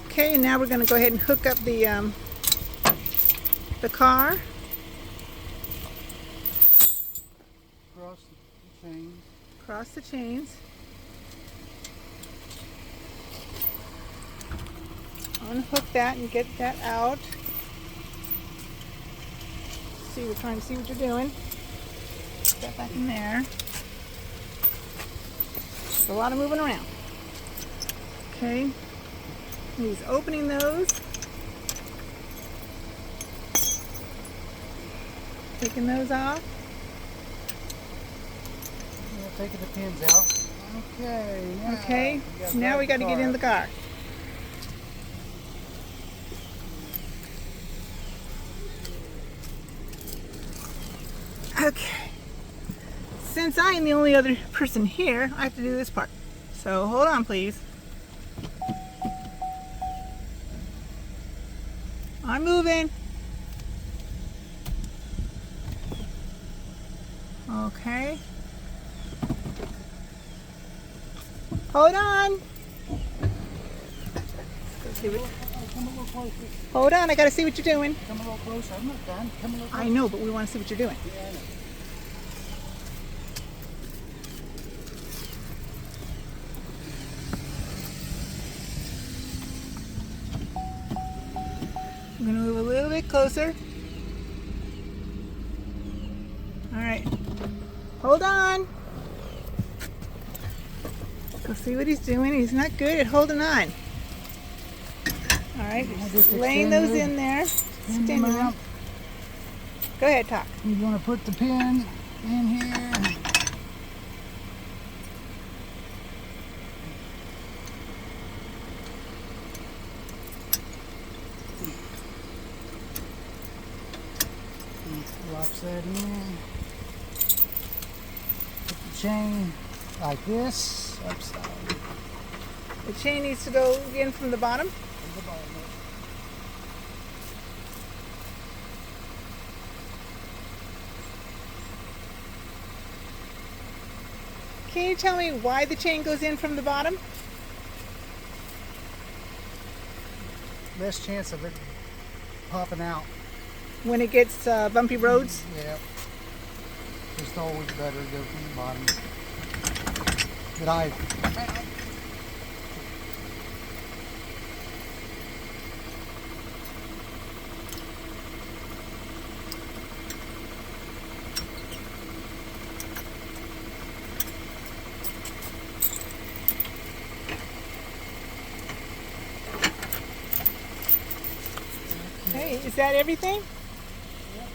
Okay, now we're going to go ahead and hook up the car. Cross the chains. Unhook that and get that out. See, we're trying to see what you're doing. Put that back in there. There's a lot of moving around. Okay. He's opening those. Taking those off. Taking the pins out. Okay. Now we got to get in the car. Okay. Since I am the only other person here, I have to do this part. So hold on, please. I'm moving. Okay. Hold on. Hold on, I gotta see what you're doing. Come a little closer. I'm not done. Come a little closer. I know, but we want to see what you're doing. Yeah, I know. I'm gonna move a little bit closer. All right. Hold on. Go see what he's doing. He's not good at holding on. All right, just laying those in there. Extend them out. Go ahead, talk. You're going to put the pin in here. Locks that in. Put the chain like this, upside. The chain needs to go in from the bottom. From the bottom. Can you tell me why the chain goes in from the bottom? Less chance of it popping out. When it gets bumpy roads? Yeah. It's always better to go from the bottom. But I Okay, is that everything? Yep.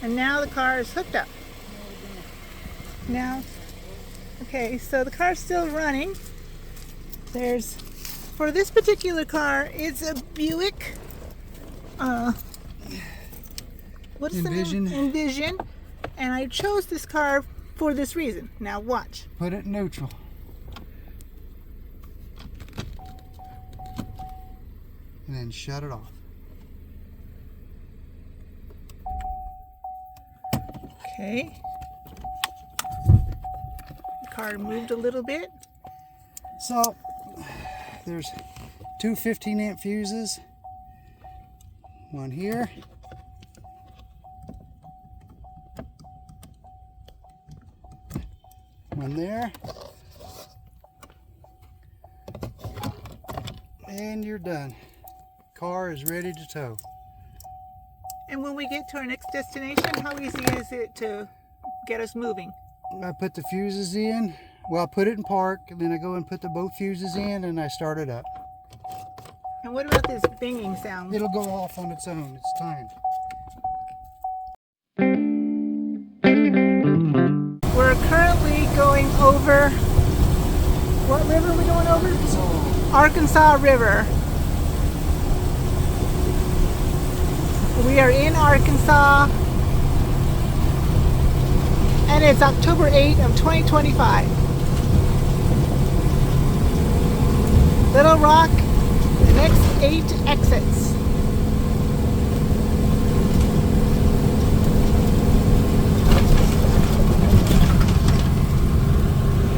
And now the car is hooked up. Now, okay, so the car's still running. There's, for this particular car, it's a Buick. What is Envision. the name? Envision. And I chose this car for this reason. Now watch. put it in neutral. And then shut it off. Okay. The car moved a little bit. So there's two 15-amp fuses. One here. One there. And you're done. Car is ready to tow. And when we get to our next destination, how easy is it to get us moving? I put the fuses in. Well, I put it in park, and then I go and put the both fuses in, and I start it up. And what about this binging sound? It'll go off on its own. It's timed. We're currently going over, what river are we going over? Arkansas River. We are in Arkansas, and it's October 8th of 2025. Little Rock, the next 8 exits.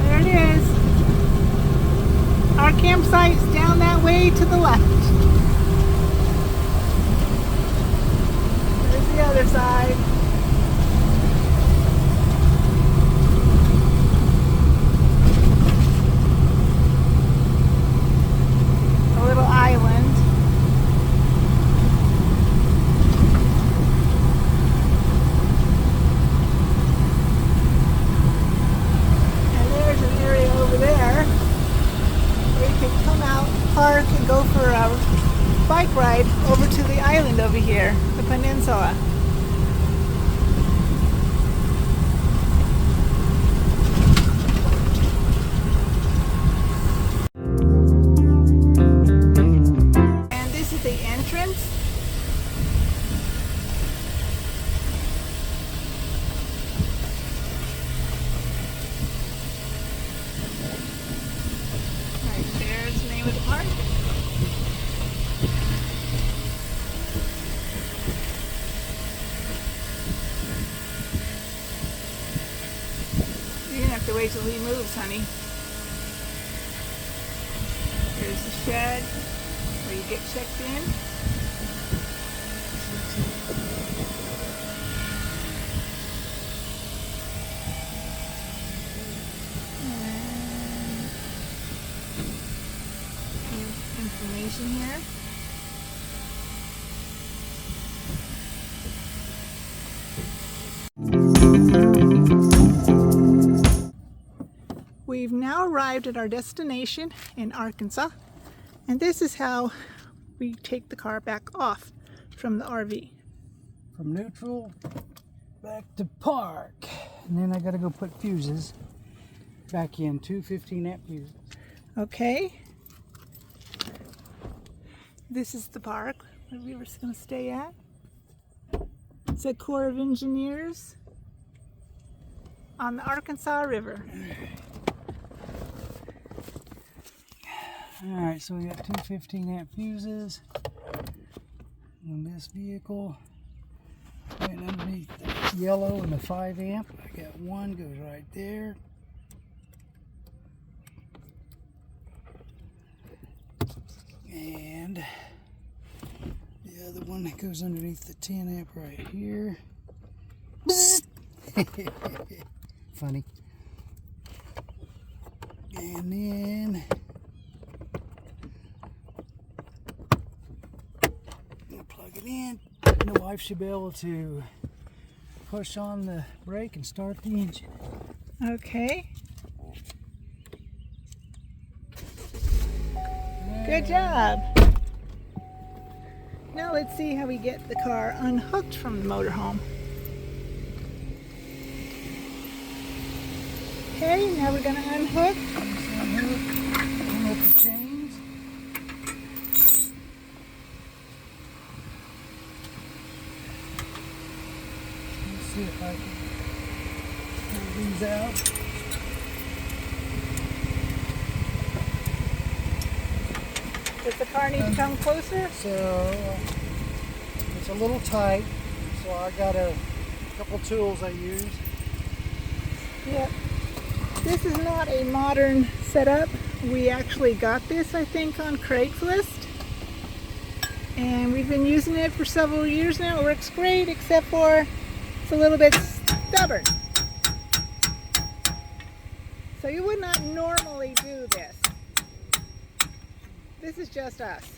There it is. Our campsite's down that way to the left. There's the other side. A little island. And there's an area over there where you can come out, park, and go for a bike ride over to the island over here, the peninsula. And this is the entrance. Right there's the name of the park. You're gonna have to wait till he moves, honey. Here's the shed where you get checked in. And information here. We've now arrived at our destination in Arkansas, and this is how we take the car back off from the RV. From neutral back to park. And then I gotta go put fuses back in, 2 15-amp fuses. Okay. This is the park where we were going to stay at. It's a Corps of Engineers on the Arkansas River. Alright, so we got 2 15-amp fuses on this vehicle. Right underneath the yellow and the 5-amp. I got one goes right there. And the other one that goes underneath the 10-amp right here. Funny. And then plug it in. And the wife should be able to push on the brake and start the engine. Okay. Good job. Now let's see how we get the car unhooked from the motorhome. Okay, now we're going to unhook. Unhook the chains. Let's see if I can pull these out. Does the car need to come closer? So it's a little tight, so I got a couple tools I use. Yep. This is not a modern setup. We actually got this, I think, on Craigslist. And we've been using it for several years now. It works great, except for it's a little bit stubborn. So you would not normally do this. This is just us.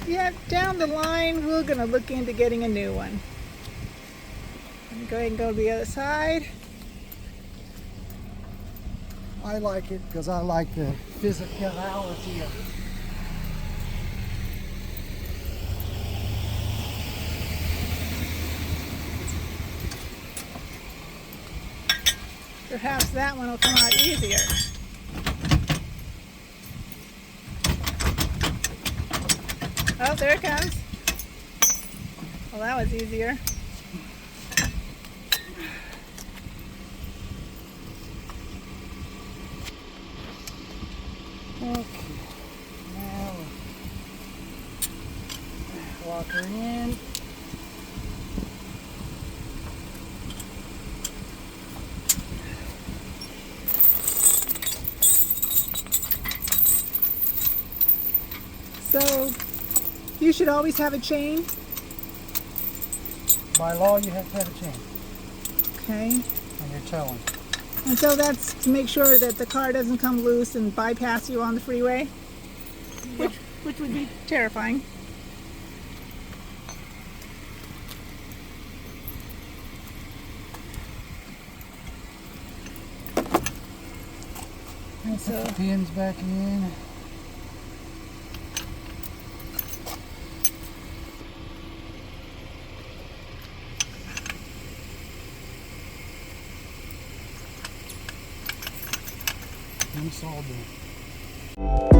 Yeah, down the line, we're going to look into getting a new one. I'm going to go ahead and go to the other side. I like it because I like the physicality of it. Perhaps that one will come out easier. Oh, there it comes. Well, that was easier. Okay, now lock her in. So, you should always have a chain. By law, you have to have a chain Okay. when you're towing. And so that's to make sure that the car doesn't come loose and bypass you on the freeway, which would be terrifying. And Put the pins back in. And it's all done.